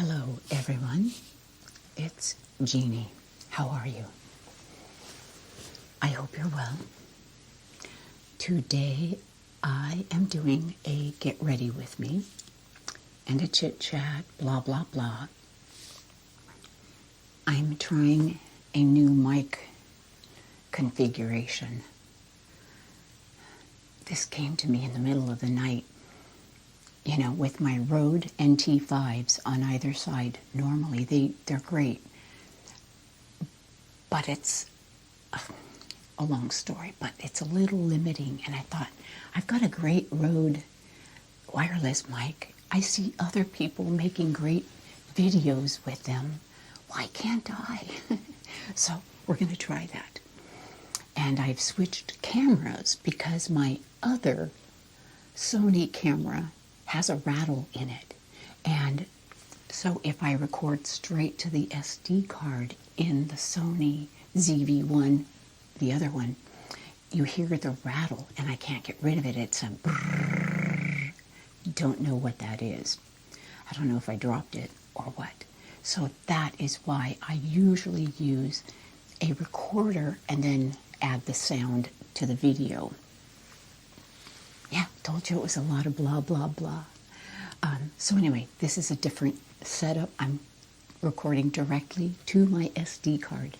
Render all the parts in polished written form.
Hello, everyone. It's Jeannie. How are you? I hope you're well. Today, I am doing a get ready with me and a chit chat, blah, blah, blah. I'm trying a new mic configuration. This came to me in the middle of the night. You know, with my Rode NT5s on either side, normally they're great. But it's a long story, but it's a little limiting. And I thought, I've got a great Rode wireless mic. I see other people making great videos with them. Why can't I? So we're going to try that. And I've switched cameras because my other Sony camera has a rattle in it. And so if I record straight to the SD card in the Sony ZV-1, the other one, you hear the rattle and I can't get rid of it. It's a brrrr. Don't know what that is. I don't know if I dropped it or what. So that is why I usually use a recorder and then add the sound to the video. Yeah, told you it was a lot of blah, blah, blah. So anyway, this is a different setup. I'm recording directly to my SD card.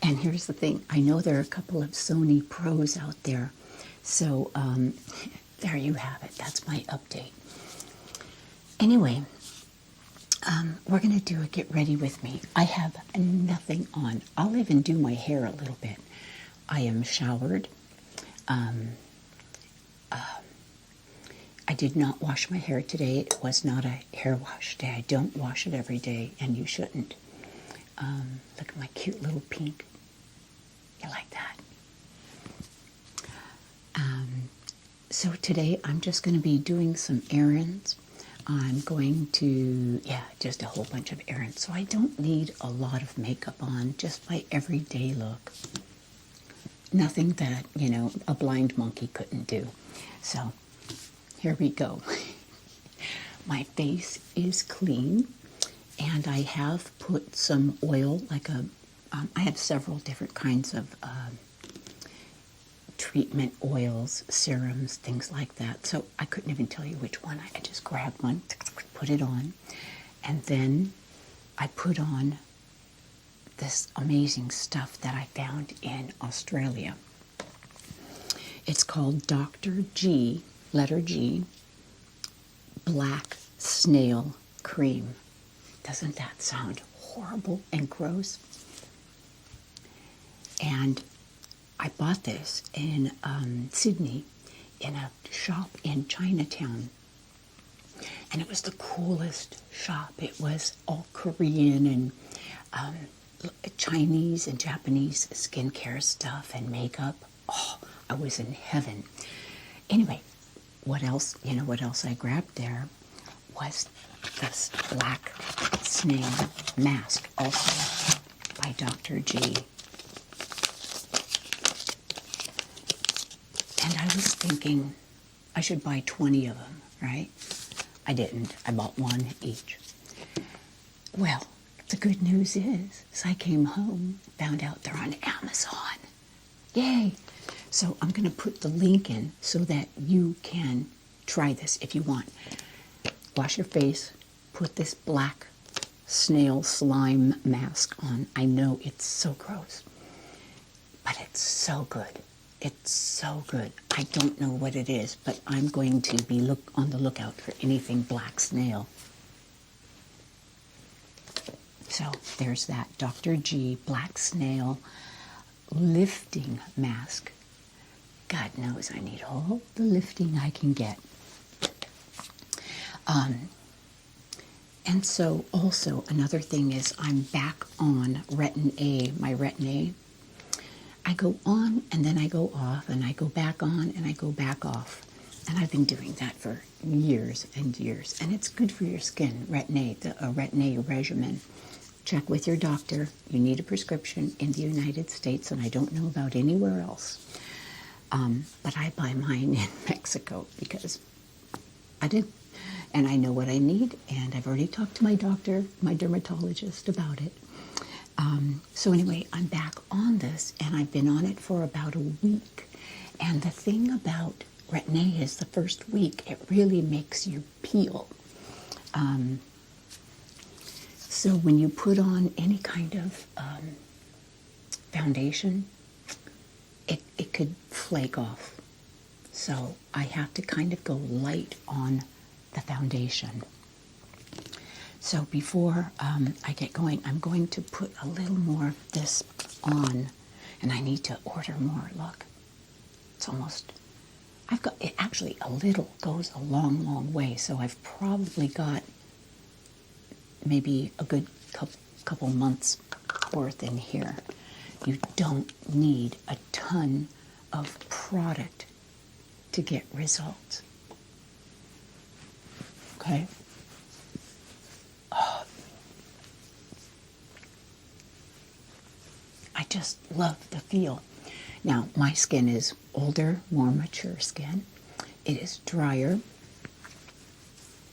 And here's the thing. I know there are a couple of Sony Pros out there. So there you have it. That's my update. Anyway, we're going to do a get ready with me. I have nothing on. I'll even do my hair a little bit. I am showered. I did not wash my hair today. It was not a hair wash day. I don't wash it every day, and you shouldn't. Look at my cute little pink. You like that? So today I'm just going to be doing some errands. I'm going to, just a whole bunch of errands. So I don't need a lot of makeup on, just my everyday look. Nothing that, a blind monkey couldn't do. So here we go. My face is clean, and I have put some oil, I have several different kinds of treatment oils, serums, things like that. So I couldn't even tell you which one. I just grabbed one, put it on, and then I put on this amazing stuff that I found in Australia. It's called Dr. G, letter G, Black Snail Cream. Doesn't that sound horrible and gross? And I bought this in Sydney in a shop in Chinatown. And it was the coolest shop. It was all Korean and Chinese and Japanese skincare stuff and makeup. Oh, I was in heaven. Anyway, what else I grabbed there was this Black Snail mask, also by Dr. G. And I was thinking I should buy 20 of them, right? I didn't. I bought one each. Well, the good news is I came home, found out they're on Amazon. Yay! So I'm going to put the link in so that you can try this if you want. Wash your face, put this black snail slime mask on. I know it's so gross, but it's so good. It's so good. I don't know what it is, but I'm going to be on the lookout for anything black snail. So there's that Dr. G Black Snail lifting mask. God knows I need all the lifting I can get. And so also another thing is I'm back on Retin-A, my Retin-A. I go on and then I go off and I go back on and I go back off. And I've been doing that for years and years. And it's good for your skin, Retin-A, the Retin-A regimen. Check with your doctor. You need a prescription in the United States, and I don't know about anywhere else. But I buy mine in Mexico because I didn't, and I know what I need, and I've already talked to my doctor, my dermatologist, about it. So anyway, I'm back on this, and I've been on it for about a week. And the thing about Retin-A is the first week, it really makes you peel. So when you put on any kind of foundation, it could flake off. So I have to kind of go light on the foundation. So before I get going, I'm going to put a little more of this on, and I need to order more. Look, it's almost, I've got, it actually a little goes a long, long way. So I've probably got maybe a good couple months worth in here. You don't need a ton of product to get results. Okay? Oh. I just love the feel. Now, my skin is older, more mature skin. It is drier.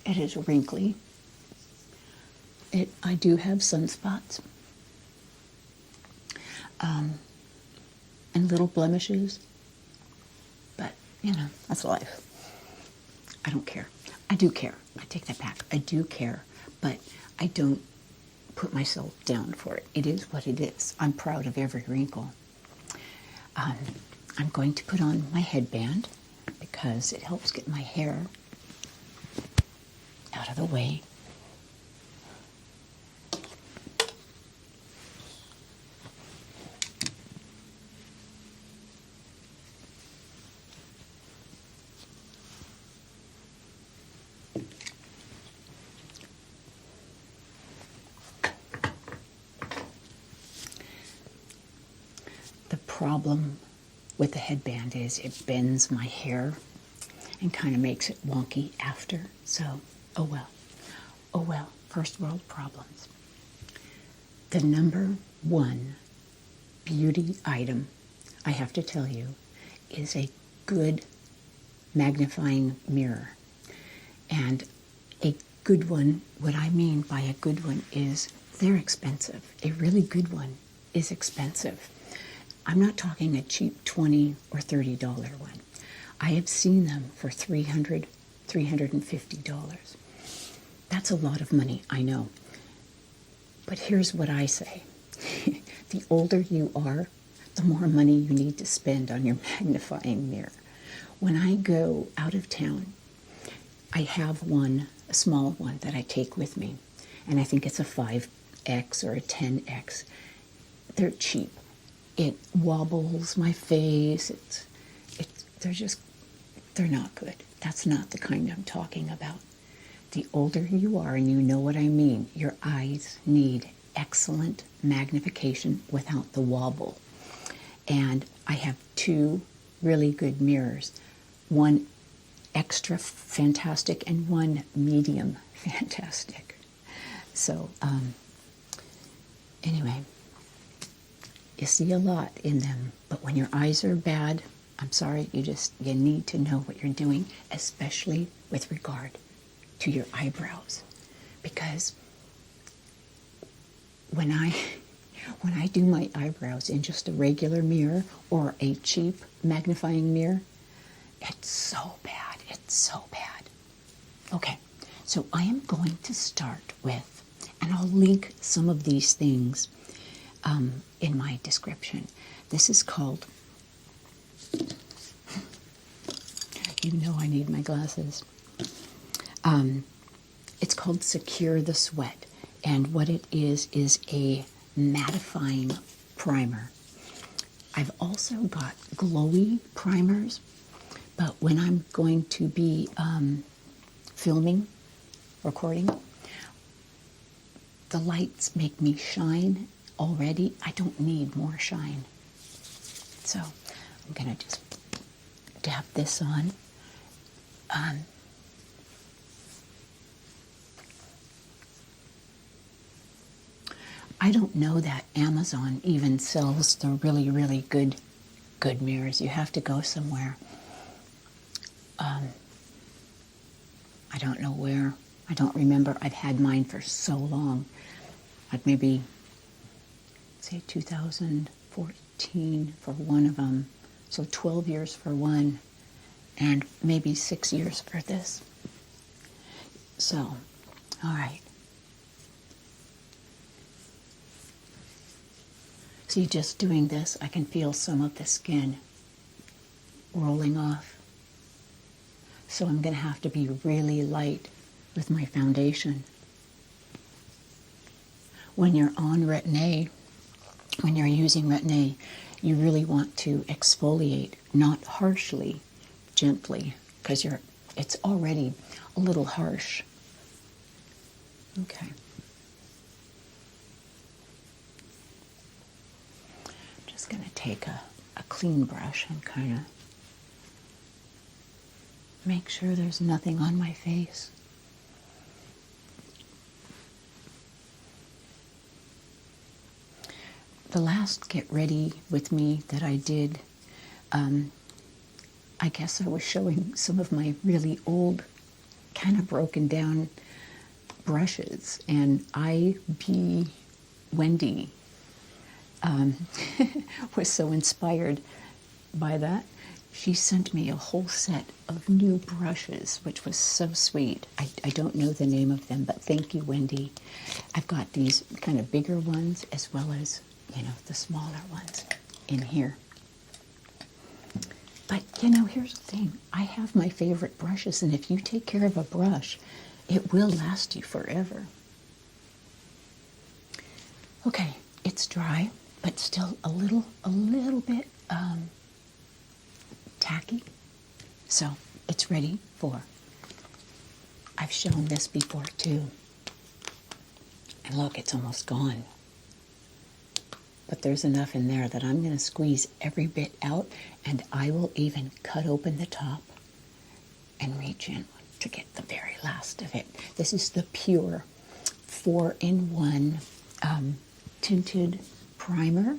It is wrinkly. I do have sunspots. And little blemishes. But, you know, that's life. I don't care. I do care. I take that back. I do care. But I don't put myself down for it. It is what it is. I'm proud of every wrinkle. I'm going to put on my headband because it helps get my hair out of the way. Problem with the headband is it bends my hair and kind of makes it wonky after. So, oh well, first world problems. The number one beauty item, I have to tell you, is a good magnifying mirror. And a good one, what I mean by a good one is they're expensive. A really good one is expensive. I'm not talking a cheap $20 or $30 one. I have seen them for $300, $350. That's a lot of money, I know. But here's what I say. The older you are, the more money you need to spend on your magnifying mirror. When I go out of town, I have one, a small one that I take with me. And I think it's a 5X or a 10X. They're cheap. It wobbles my face. They're not good. That's not the kind I'm talking about. The older you are, and you know what I mean, your eyes need excellent magnification without the wobble. And I have two really good mirrors. One extra fantastic and one medium fantastic. So, anyway. You see a lot in them, but when your eyes are bad, I'm sorry, you need to know what you're doing, especially with regard to your eyebrows. Because when I do my eyebrows in just a regular mirror or a cheap magnifying mirror, it's so bad, it's so bad. Okay, so I am going to start with, and I'll link some of these things in my description. This is called, you know I need my glasses. It's called Secure the Sweat. And what it is a mattifying primer. I've also got glowy primers, but when I'm going to be recording, the lights make me shine already. I don't need more shine. So I'm going to just dab this on. I don't know that Amazon even sells the really, really good mirrors. You have to go somewhere. I I don't know where. I don't remember. I've had mine for so long. Like maybe, say, 2014 for one of them. So 12 years for one, and maybe 6 years for this. So, all right. See, just doing this, I can feel some of the skin rolling off. So I'm going to have to be really light with my foundation. When you're on Retin-A, when you're using Retin-A, you really want to exfoliate, not harshly, gently, because it's already a little harsh. Okay. I'm just going to take a clean brush and kind of make sure there's nothing on my face. The last Get Ready With Me that I did, I guess I was showing some of my really old, kind of broken down brushes, and Wendy was so inspired by that. She sent me a whole set of new brushes, which was so sweet. I don't know the name of them, but thank you, Wendy. I've got these kind of bigger ones as well as, you know, the smaller ones in here. But, you know, here's the thing. I have my favorite brushes, and if you take care of a brush, it will last you forever. Okay, it's dry, but still a little bit tacky. So it's ready for, I've shown this before too. And look, it's almost gone. But there's enough in there that I'm going to squeeze every bit out, and I will even cut open the top and reach in to get the very last of it. This is the Pure 4-in-1 tinted primer.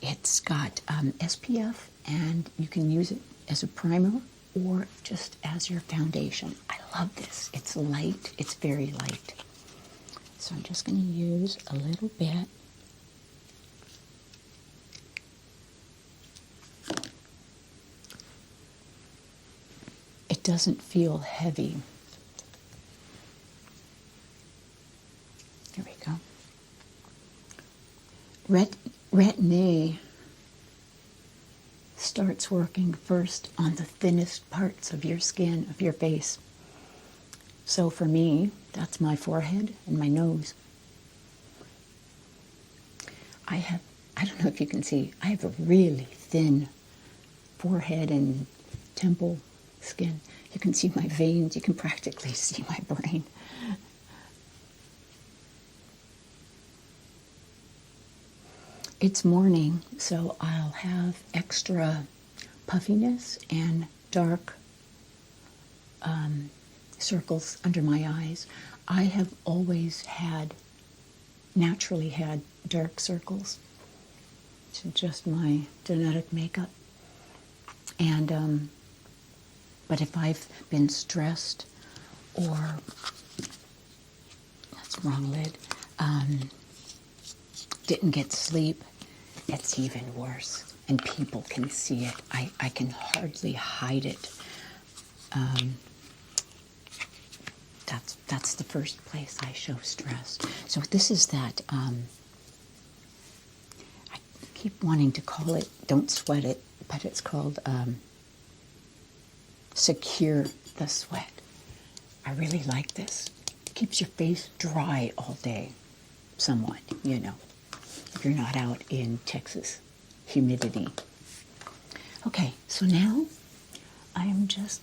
It's got SPF, and you can use it as a primer or just as your foundation. I love this. It's light. It's very light. So I'm just going to use a little bit. It doesn't feel heavy. Here we go. Retin-A starts working first on the thinnest parts of your skin, of your face. So for me, that's my forehead and my nose. I don't know if you can see, I have a really thin forehead and temple skin. You can see my veins, you can practically see my brain. It's morning, so I'll have extra puffiness and dark circles under my eyes. I have always naturally had dark circles. It's just my genetic makeup. And, but if I've been stressed or, that's the wrong lid, didn't get sleep, it's even worse. And people can see it. I can hardly hide it. That's the first place I show stress. So this is that, I keep wanting to call it, don't sweat it, but it's called Secure the Sweat. I really like this. It keeps your face dry all day, somewhat, you know, if you're not out in Texas humidity. Okay, so now I am just,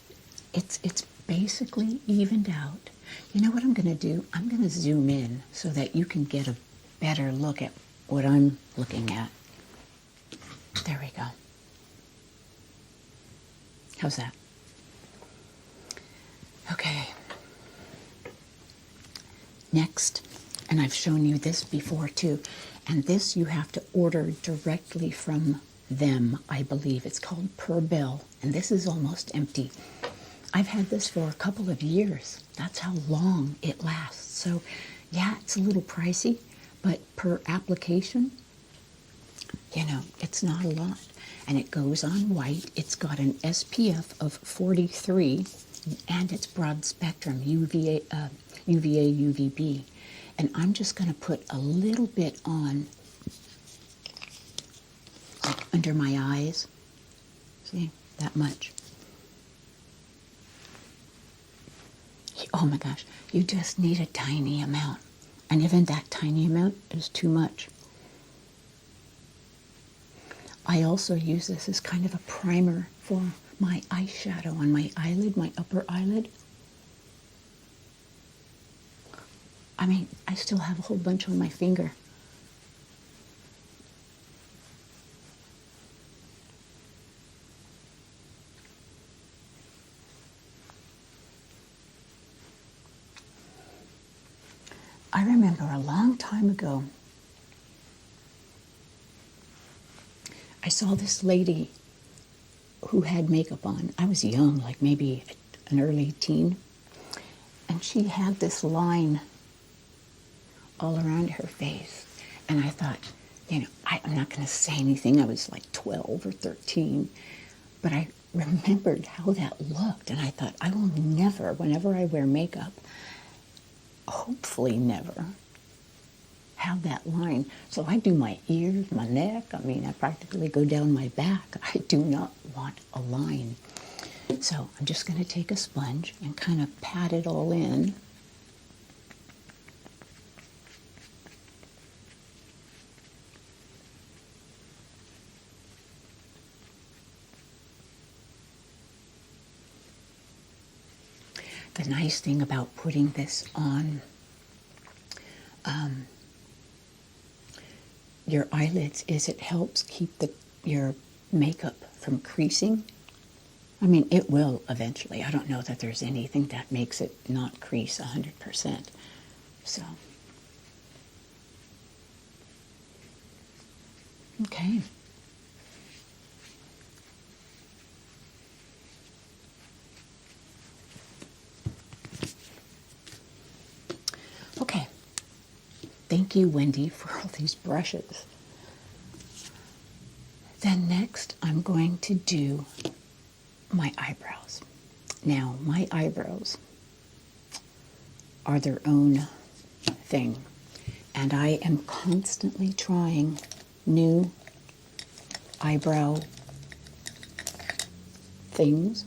it's basically evened out. You know what I'm going to do? I'm going to zoom in so that you can get a better look at what I'm looking at. There we go. How's that? Okay. Next, and I've shown you this before too, and this you have to order directly from them, I believe. It's called Per Bill, and this is almost empty. I've had this for a couple of years. That's how long it lasts. So yeah, it's a little pricey, but per application, you know, it's not a lot. And it goes on white. It's got an SPF of 43, and it's broad spectrum, UVA, UVB. And I'm just going to put a little bit on, like under my eyes. See, that much. Oh my gosh, you just need a tiny amount. And even that tiny amount is too much. I also use this as kind of a primer for my eyeshadow on my eyelid, my upper eyelid. I mean, I still have a whole bunch on my finger. I remember a long time ago, I saw this lady who had makeup on. I was young, like maybe an early teen, and she had this line all around her face. And I thought, you know, I'm not going to say anything. I was like 12 or 13, but I remembered how that looked, and I thought, I will never, whenever I wear makeup, hopefully never have that line. So I do my ears, my neck. I mean, I practically go down my back. I do not want a line. So I'm just going to take a sponge and kind of pat it all in. The nice thing about putting this on your eyelids is it helps keep your makeup from creasing. I mean, it will eventually. I don't know that there's anything that makes it not crease 100%. So, okay. Okay. Thank you, Wendy, for all these brushes. Then next, I'm going to do my eyebrows. Now, my eyebrows are their own thing, and I am constantly trying new eyebrow things.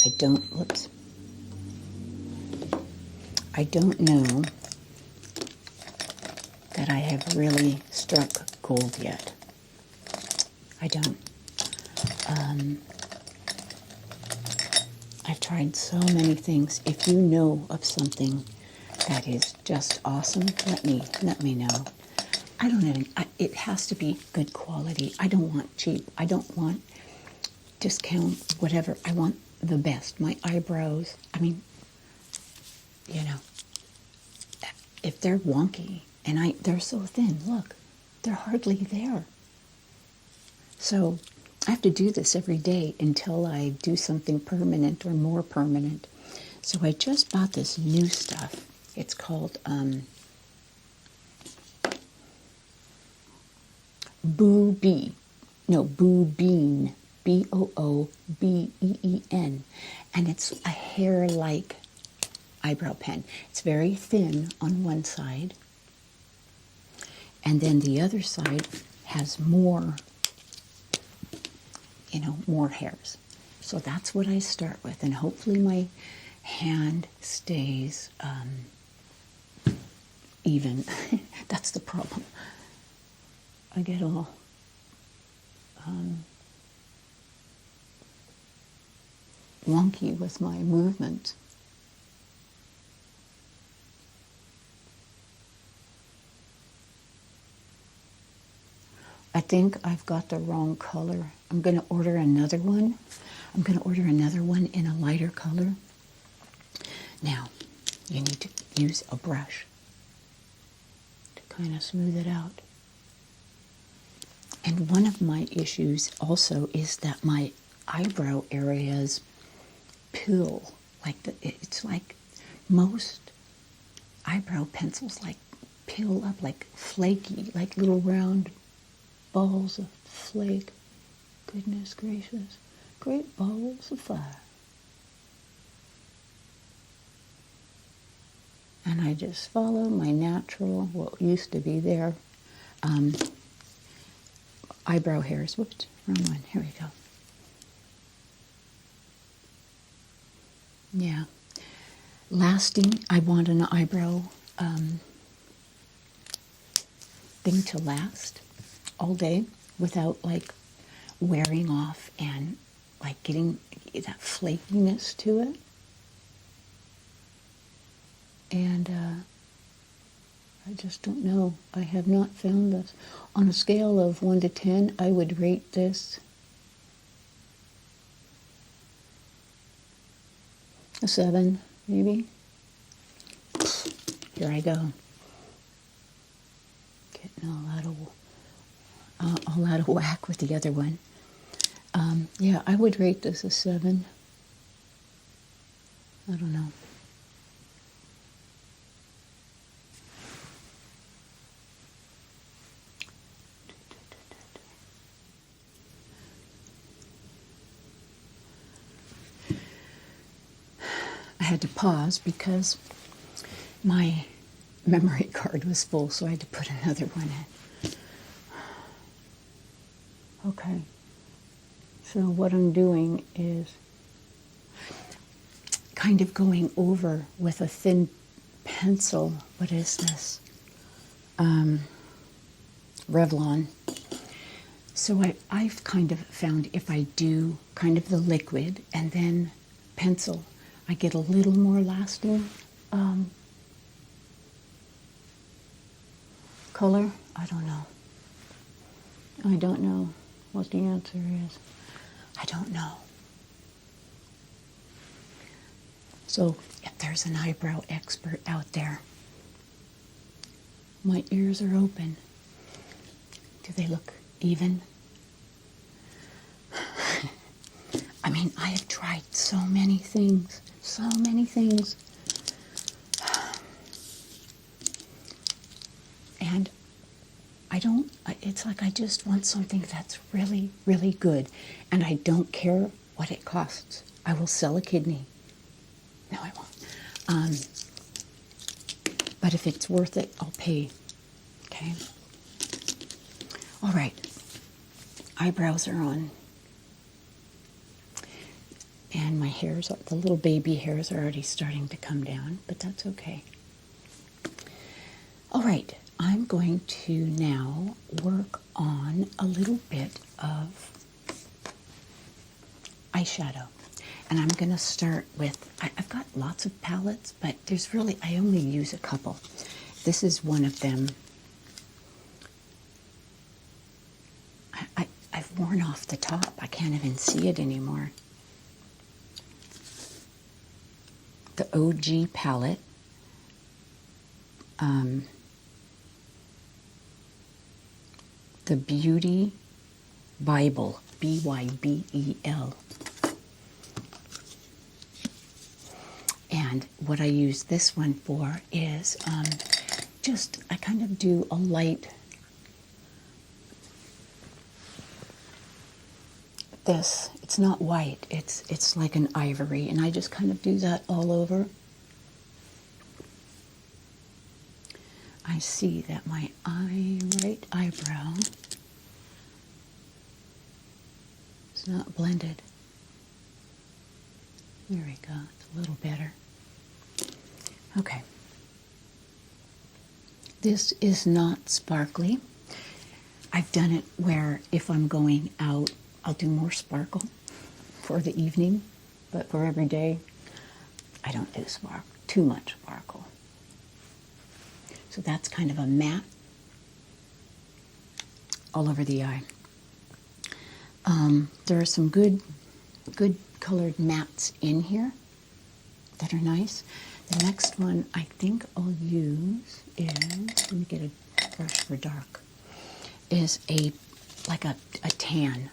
I don't know that I have really struck gold yet. I don't. I've tried so many things. If you know of something that is just awesome, let me know. I don't know. It has to be good quality. I don't want cheap. I don't want discount, whatever. I want the best. My eyebrows, I mean, you know, if they're wonky and they're so thin, look, they're hardly there. So I have to do this every day until I do something permanent or more permanent. So I just bought this new stuff. It's called Boobeen, Boobeen, and it's a hair-like eyebrow pen. It's very thin on one side, and then the other side has more, more hairs. So that's what I start with, and hopefully my hand stays even. That's the problem. I get all wonky with my movement. I think I've got the wrong color. I'm going to order another one. I'm going to order another one in a lighter color. Now, you need to use a brush to kind of smooth it out. And one of my issues also is that my eyebrow areas pill. Like it's like most eyebrow pencils like peel up, like flaky, like little round balls of flake. Goodness gracious, great balls of fire. And I just follow my natural, what used to be there, eyebrow hairs. Whoops, wrong one. Here we go. Yeah. Lasting, I want an eyebrow thing to last all day without like wearing off and like getting that flakiness to it. And I just don't know. I have not found this. On a scale of 1 to 10, I would rate this a 7, maybe. Here I go. Getting all out of whack with the other one. Yeah, I would rate this a 7. I don't know. I had to pause because my memory card was full, so I had to put another one in. Okay, so what I'm doing is kind of going over with a thin pencil. What is this? Revlon. So I've kind of found if I do kind of the liquid and then pencil, I get a little more lasting color. I don't know. I don't know what the answer is. I don't know. So if there's an eyebrow expert out there, my ears are open. Do they look even? I mean, I have tried so many things. So many things. And it's like I just want something that's really, really good. And I don't care what it costs. I will sell a kidney. No, I won't. But if it's worth it, I'll pay. Okay? All right. Eyebrows are on. And my hairs, the little baby hairs are already starting to come down, but that's okay. All right, I'm going to now work on a little bit of eyeshadow. And I'm going to start with, I've got lots of palettes, but I only use a couple. This is one of them. I've worn off the top. I can't even see it anymore. The OG palette. The Beauty Bible, Bybel. And what I use this one for is I kind of do a light, it's not white, it's like an ivory, and I just kind of do that all over. I see that my right eyebrow is not blended. There we go, it's a little better. Okay. This is not sparkly. I've done it where if I'm going out, I'll do more sparkle for the evening, but for every day, I don't do too much sparkle. So that's kind of a matte all over the eye. There are some good colored mattes in here that are nice. The next one I think I'll use is, let me get a brush for dark, is like a tan.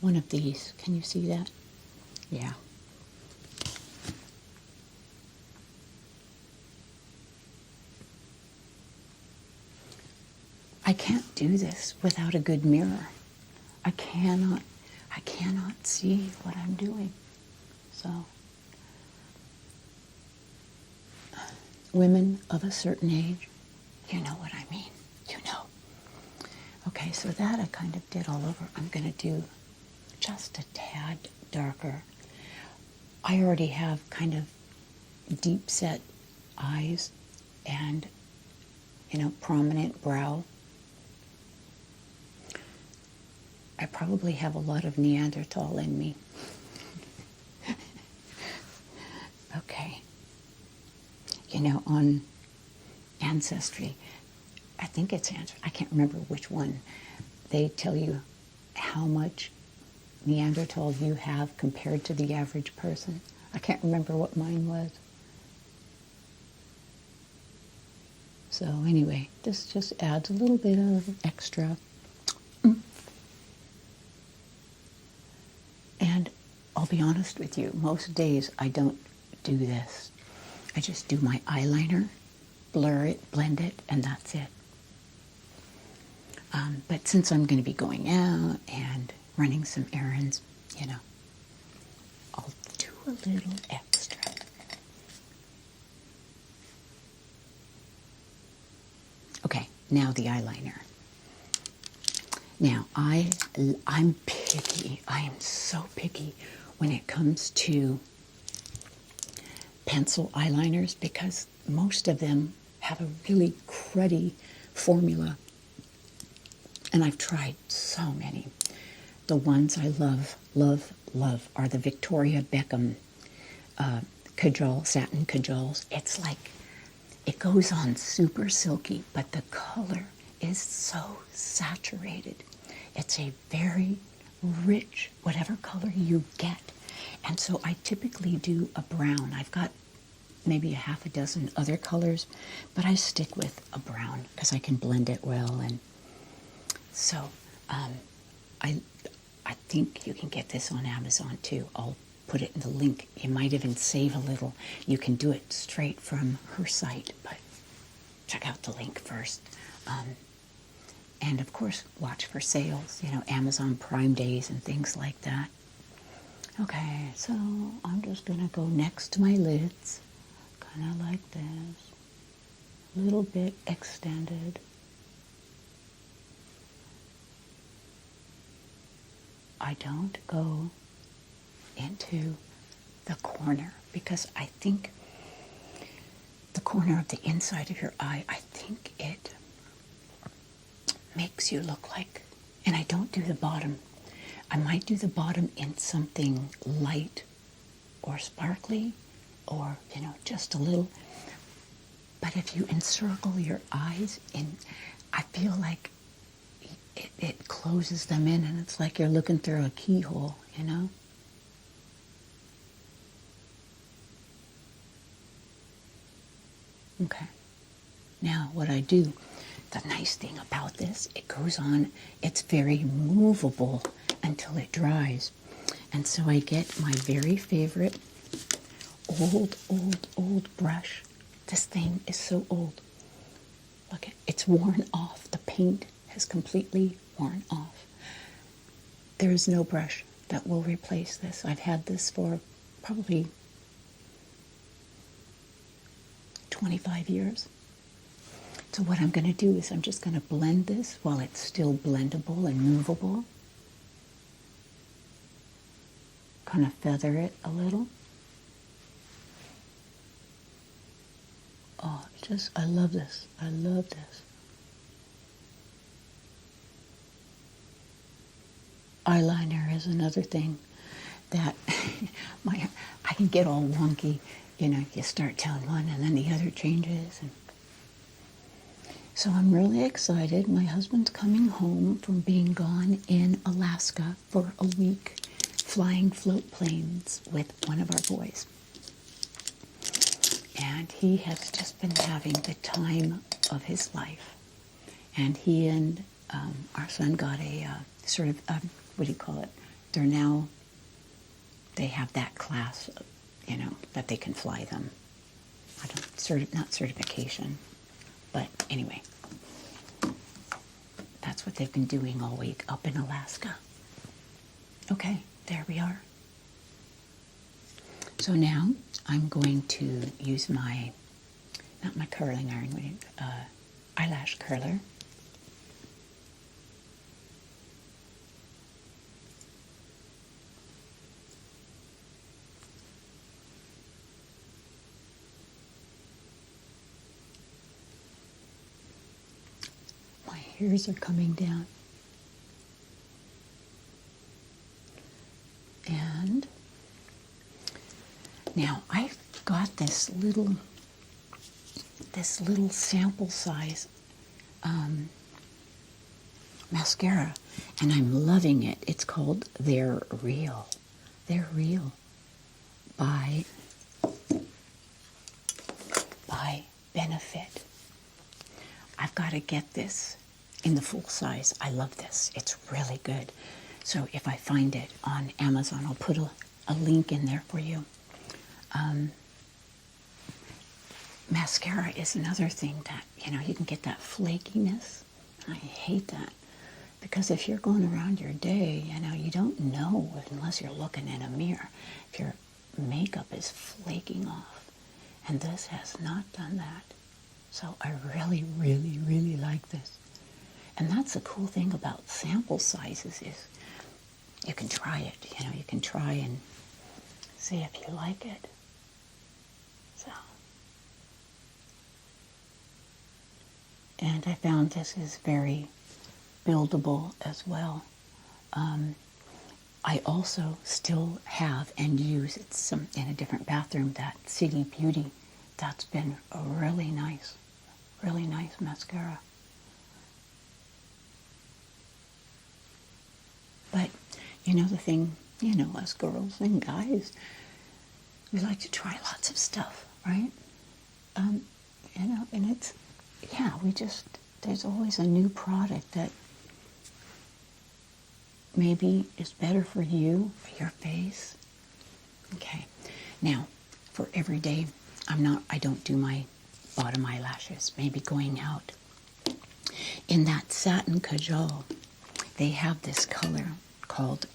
one of these. Can you see that? Yeah. I can't do this without a good mirror. I cannot see what I'm doing. So, women of a certain age, you know what I mean. You know. Okay, so that I kind of did all over. I'm going to do just a tad darker. I already have kind of deep set eyes and, you know, prominent brow. I probably have a lot of Neanderthal in me. Okay. You know, on Ancestry, I think it's Ancestry, I can't remember which one, they tell you how much Neanderthal you have compared to the average person. I can't remember what mine was. So anyway, this just adds a little bit of extra. And I'll be honest with you, most days I don't do this. I just do my eyeliner, blur it, blend it, and that's it. But since I'm going to be going out and running some errands, you know, I'll do a little extra. Okay, now the eyeliner. Now, I'm picky. I am so picky when it comes to pencil eyeliners because most of them have a really cruddy formula. And I've tried so many. The ones I love, love, love are the Victoria Beckham Kajal, Satin Kajals. It's like, it goes on super silky, but the color is so saturated. It's a very rich, whatever color you get. And so I typically do a brown. I've got maybe a half a dozen other colors, but I stick with a brown because I can blend it well. And so I think you can get this on Amazon too. I'll put it in the link. You might even save a little. You can do it straight from her site, but check out the link first. And of course, watch for sales, you know, Amazon Prime Days and things like that. Okay, so I'm just going to go next to my lids, kind of like this, a little bit extended. I don't go into the corner because I think the corner of the inside of your eye, I think it makes you look like, and I don't do the bottom. I might do the bottom in something light or sparkly or, you know, just a little. But if you encircle your eyes in, I feel like it closes them in and it's like you're looking through a keyhole, you know? Okay. Now what I do, the nice thing about this, it goes on, it's very movable until it dries. And so I get my very favorite old brush. This thing is so old. Look, it's worn off. The paint has completely worn off. There is no brush that will replace this. I've had this for probably 25 years. So what I'm going to do is I'm just going to blend this while it's still blendable and movable. Kind of feather it a little. Oh, just, I love this. I love this. Eyeliner is another thing that I can get all wonky. You know, you start telling one and then the other changes. And so I'm really excited. My husband's coming home from being gone in Alaska for a week, flying float planes with one of our boys. And he has just been having the time of his life. And he and our son got a sort of, what do you call it, they're now, they have that class, you know, that they can fly them. I don't, not certification, but anyway, that's what they've been doing all week up in Alaska. Okay, there we are. So now I'm going to use my, not my curling iron, eyelash curler. My hairs are coming down. And now I've got this little sample size mascara, and I'm loving it. It's called They're Real. They're Real by Benefit. I've got to get this in the full size. I love this. It's really good. So if I find it on Amazon, I'll put a link in there for you. Mascara is another thing that, you know, you can get that flakiness. I hate that. Because if you're going around your day, you know, you don't know unless you're looking in a mirror if your makeup is flaking off. And this has not done that. So I really, really, really like this. And that's the cool thing about sample sizes is you can try it. You know, you can try and see if you like it. So. And I found this is very buildable as well. I also still have and use, it's in a different bathroom, that City Beauty. That's been a really nice mascara. But, you know, the thing, you know, us girls and guys, we like to try lots of stuff, right? You know, and it's, yeah, there's always a new product that maybe is better for you, for your face. Okay, now, for every day, I don't do my bottom eyelashes, maybe going out. In that Satin Kajal, they have this color called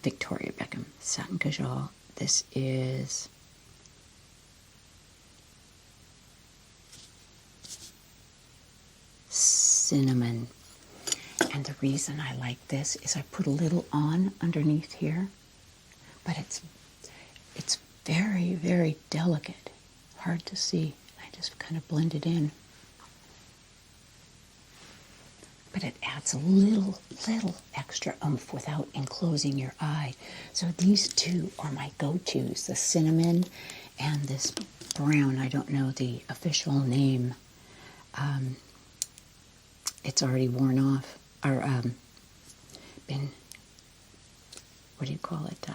Victoria Beckham Satin Kajal. This is cinnamon. And the reason I like this is I put a little on underneath here, but it's very, very delicate, hard to see. I just kind of blend it in. But it adds a little extra oomph without enclosing your eye. So these two are my go-tos, the cinnamon and this brown. I don't know the official name. It's already worn off, or been, what do you call it?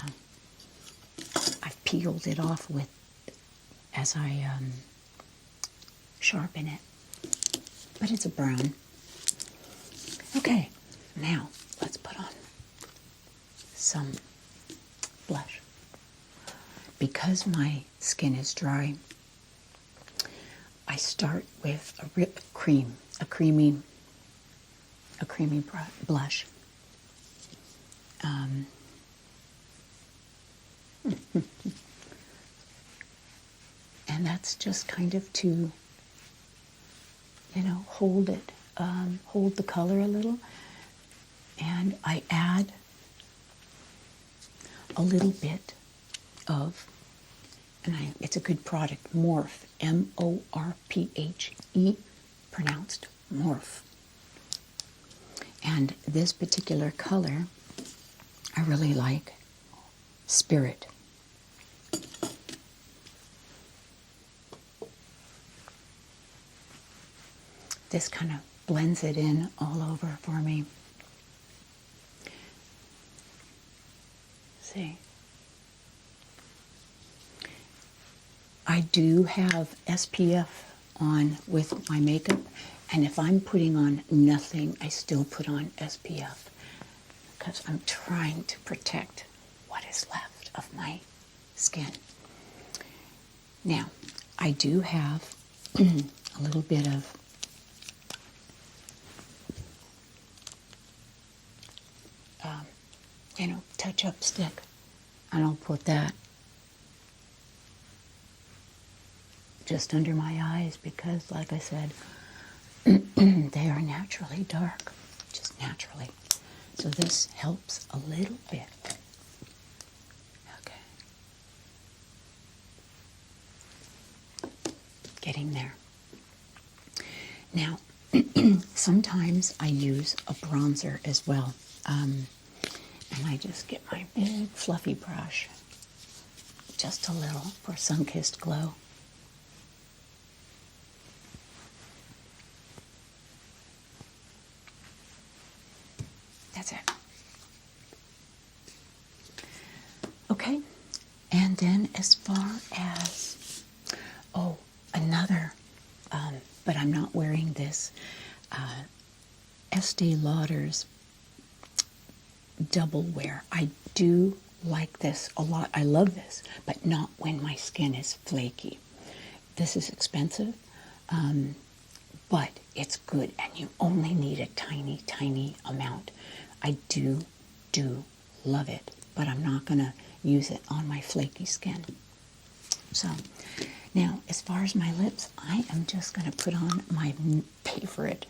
I've peeled it off with, as I sharpen it. But it's a brown. Okay, now let's put on some blush. Because my skin is dry, I start with a creamy blush. And that's just kind of to, you know, hold the color a little. And I add a little bit of, and it's a good product, Morphe, M-O-R-P-H-E, pronounced Morphe. And this particular color, I really like, Spirit. This kind of blends it in all over for me. See? I do have SPF on with my makeup, and if I'm putting on nothing, I still put on SPF. because I'm trying to protect what is left of my skin. Now, I do have a little bit of touch-up stick, and I'll put that just under my eyes because, like I said, they are naturally dark, just naturally. So this helps a little bit. Okay. Getting there. Now, sometimes I use a bronzer as well. And I just get my big fluffy brush, just a little for sun-kissed glow. That's it. Okay, and then as far as, another, but I'm not wearing this, Estee Lauder's double wear. I do like this a lot. I love this, but not when my skin is flaky. This is expensive, but it's good, and you only need a tiny, tiny amount. I do love it, but I'm not going to use it on my flaky skin. So, now, as far as my lips, I am just going to put on my favorite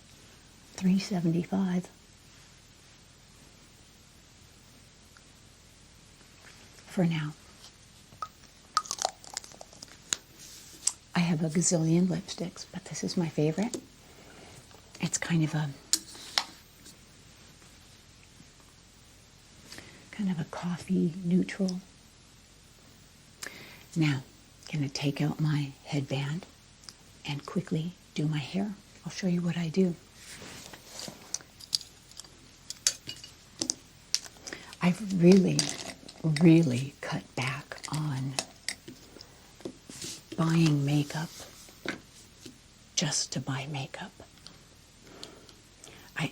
375. For now. I have a gazillion lipsticks, but this is my favorite. It's kind of a coffee neutral. Now, I'm going to take out my headband and quickly do my hair. I'll show you what I do. I've really cut back on buying makeup just to buy makeup. I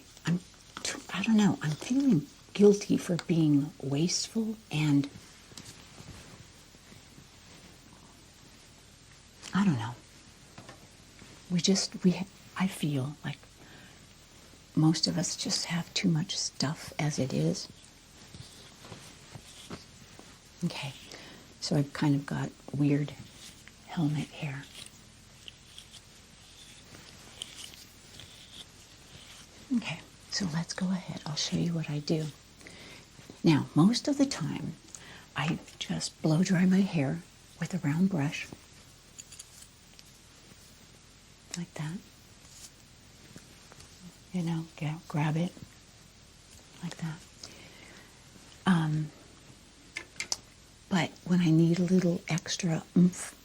don't know, I'm feeling guilty for being wasteful, and I don't know. I feel like most of us just have too much stuff as it is. Okay, so I've kind of got weird helmet hair. Okay, so let's go ahead. I'll show you what I do. Now, most of the time, I just blow dry my hair with a round brush, like that. Grab it, like that. But when I need a little extra oomph,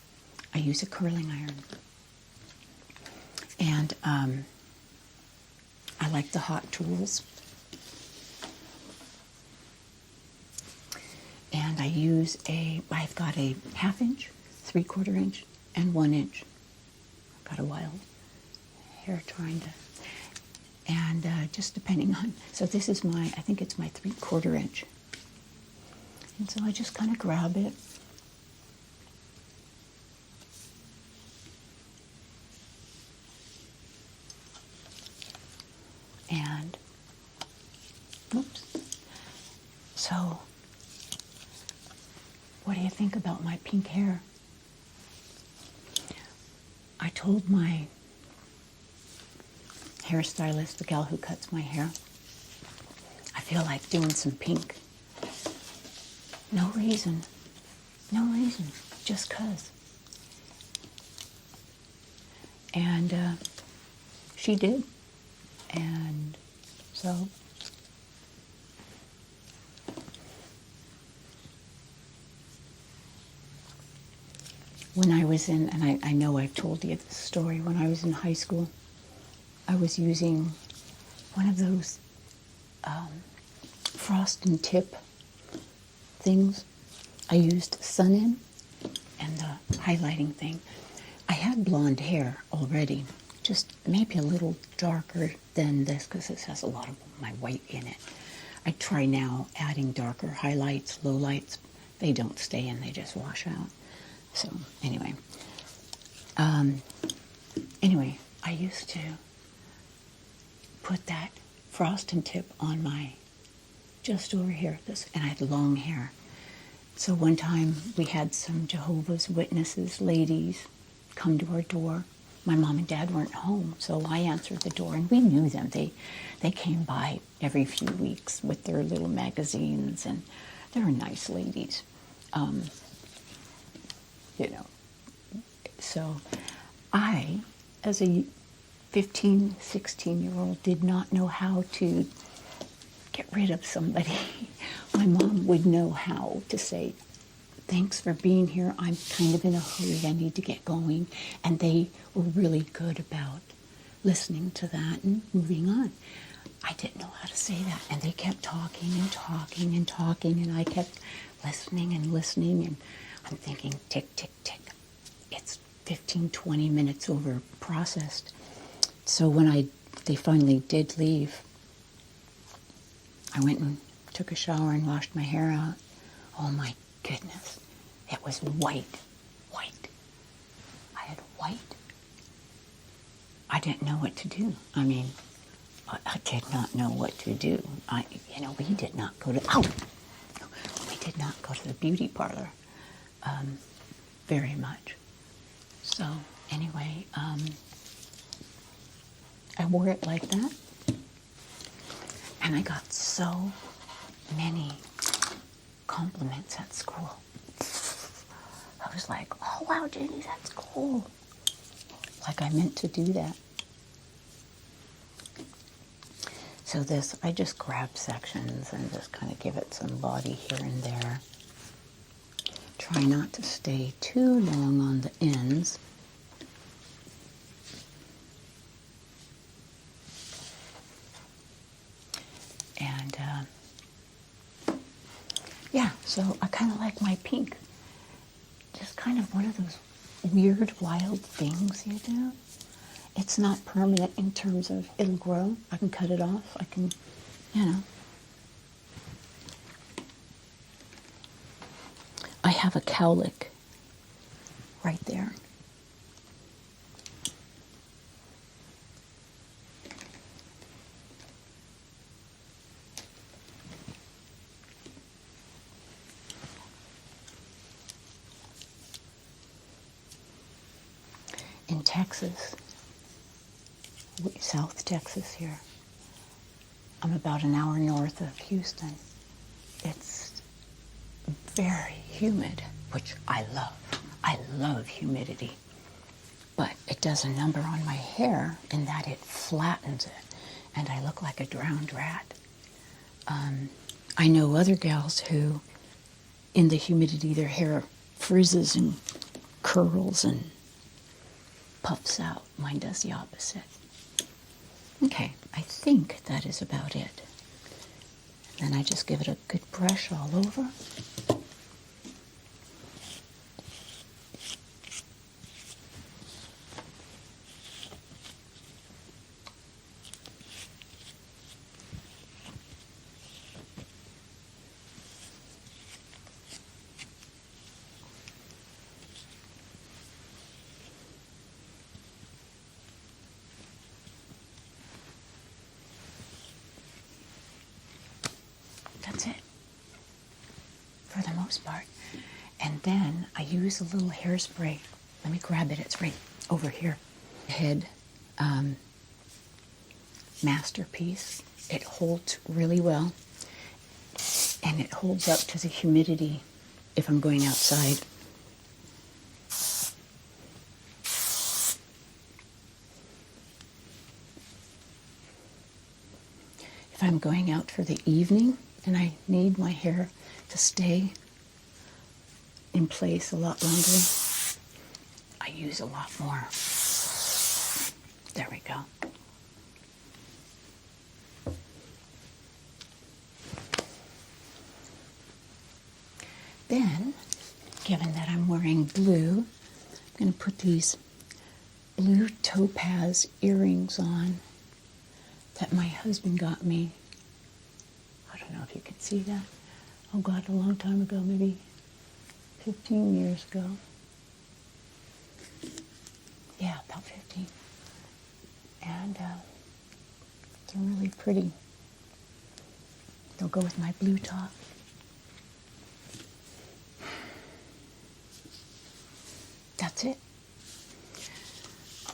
I use a curling iron. And I like the hot tools. And I've got a 1/2 inch, 3/4 inch, and 1 inch. I've got a wild hair and just depending on, so this is I think it's my 3/4 inch. And so I just kind of grab it. And, oops. So, what do you think about my pink hair? I told my hairstylist, the gal who cuts my hair, I feel like doing some pink. No reason, just 'cause. And she did, and so when I was in, and I know I've told you this story, when I was in high school, I was using one of those frost and tip things. I used Satin and the highlighting thing. I had blonde hair already, just maybe a little darker than this because this has a lot of my white in it. I try now adding darker highlights, lowlights. They don't stay in, they just wash out. So anyway, I used to put that frosting tip on my, just over here, this, and I had long hair. So one time we had some Jehovah's Witnesses ladies come to our door. My mom and dad weren't home, so I answered the door, and we knew them. They came by every few weeks with their little magazines, and they were nice ladies. You know, so I, as a 15, 16-year-old, did not know how to get rid of somebody. My mom would know how to say, thanks for being here, I'm kind of in a hurry, I need to get going. And they were really good about listening to that and moving on. I didn't know how to say that, and they kept talking and talking and talking, and I kept listening and listening, and I'm thinking, tick, tick, tick. It's 15, 20 minutes over processed. So when they finally did leave, I went and took a shower and washed my hair out. Oh my goodness, it was white. I had white. I didn't know what to do. I mean, I did not know what to do. We did not go to, we did not go to the beauty parlor very much. So anyway, I wore it like that, and I got so many compliments at school. I was like, oh wow, Jenny, that's cool. Like I meant to do that. So this, I just grab sections and just kind of give it some body here and there. Try not to stay too long on the ends. And yeah, so I kind of like my pink. Just kind of one of those weird, wild things you do. It's not permanent in terms of it'll grow. I can cut it off. I can, I have a cowlick right there. In Texas, South Texas here, I'm about an hour north of Houston. It's very humid, which I love. I love humidity. But it does a number on my hair in that it flattens it, and I look like a drowned rat. I know other gals who, in the humidity, their hair frizzes and curls and puffs out. Mine does the opposite. Okay, I think that is about it. Then I just give it a good brush all over. That's it, for the most part. And then I use a little hairspray. Let me grab it, it's right over here. Head Masterpiece. It holds really well, and it holds up to the humidity if I'm going outside. If I'm going out for the evening, and I need my hair to stay in place a lot longer, I use a lot more. There we go. Then, given that I'm wearing blue, I'm going to put these blue topaz earrings on that my husband got me. don't know if you can see that. Oh God, a long time ago, maybe 15 years ago. Yeah, about 15. And they're really pretty. They'll go with my blue top. That's it.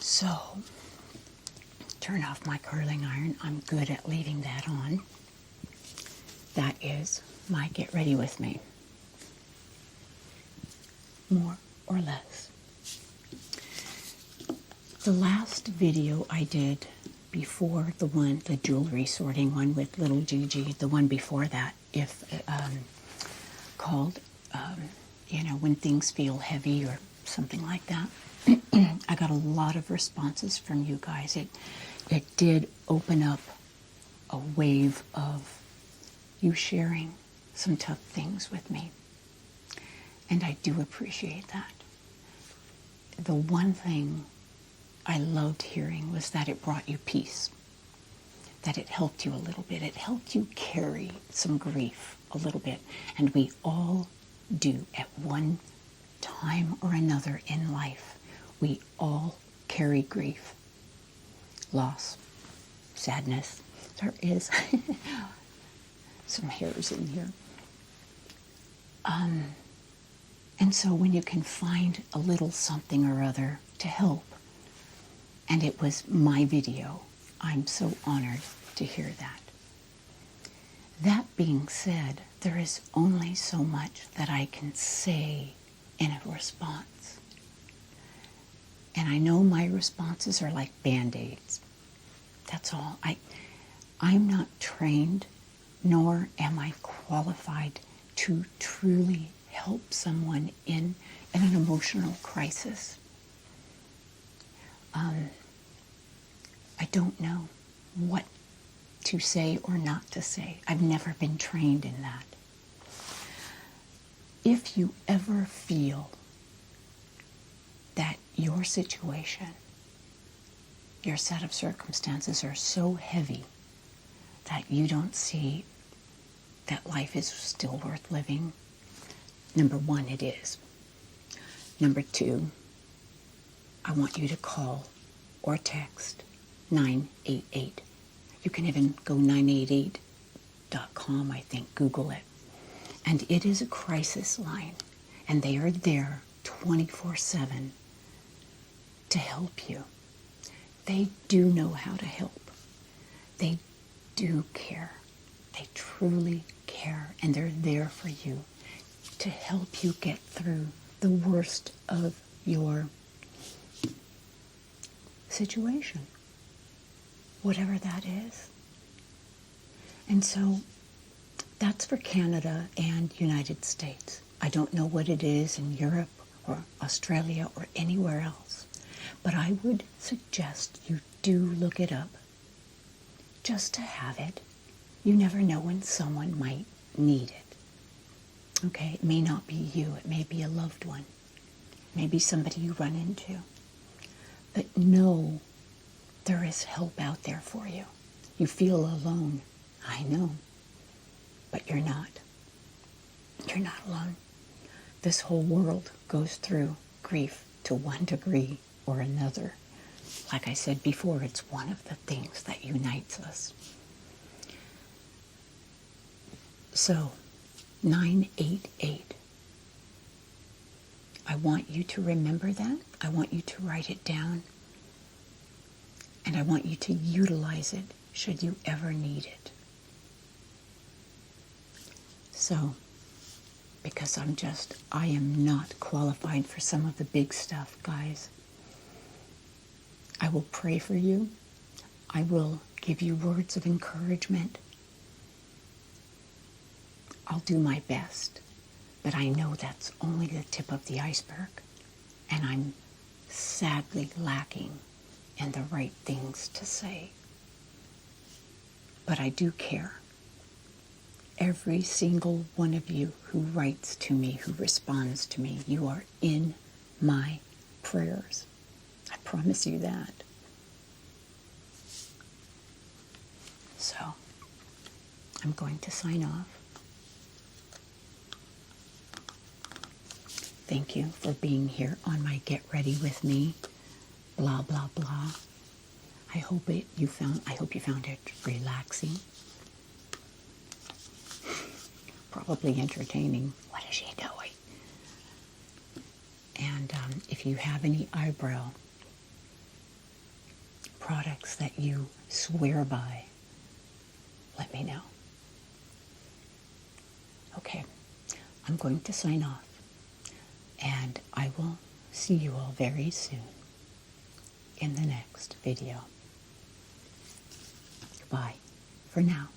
So, turn off my curling iron. I'm good at leaving that on. That is my get ready with me. More or less. The last video I did before the jewelry sorting one with little Gigi, the one before that, called, when things feel heavy or something like that. I got a lot of responses from you guys. It did open up a wave of you sharing some tough things with me. And I do appreciate that. The one thing I loved hearing was that it brought you peace, that it helped you a little bit. It helped you carry some grief a little bit. And we all do at one time or another in life. We all carry grief, loss, sadness. There is some hairs in here. And so when you can find a little something or other to help, and it was my video, I'm so honored to hear that. That being said, there is only so much that I can say in a response. And I know my responses are like Band-Aids. That's all. I'm not trained, nor am I qualified to truly help someone in an emotional crisis. I don't know what to say or not to say. I've never been trained in that. If you ever feel that your situation, your set of circumstances are so heavy that you don't see that life is still worth living, number one, it is. Number two, I want you to call or text 988. You can even go 988.com, I think, Google it. And it is a crisis line, and they are there 24/7 to help you. They do know how to help. They do care. They truly care, and they're there for you to help you get through the worst of your situation, whatever that is. And so that's for Canada and United States. I don't know what it is in Europe or Australia or anywhere else, but I would suggest you do look it up just to have it. You never know when someone might need it. Okay, it may not be you, it may be a loved one, maybe somebody you run into. But know there is help out there for you. You feel alone, I know, but you're not. You're not alone. This whole world goes through grief to one degree or another. Like I said before, it's one of the things that unites us. So, 988. I want you to remember that. I want you to write it down. And I want you to utilize it should you ever need it. So, because I am not qualified for some of the big stuff, guys. I will pray for you. I will give you words of encouragement. I'll do my best, but I know that's only the tip of the iceberg, and I'm sadly lacking in the right things to say. But I do care. Every single one of you who writes to me, who responds to me, you are in my prayers. I promise you that. So, I'm going to sign off. Thank you for being here on my Get Ready With Me, blah, blah, blah. I hope you found it relaxing. Probably entertaining. What is she doing? And if you have any eyebrow products that you swear by, let me know. Okay, I'm going to sign off, and I will see you all very soon in the next video. Goodbye for now.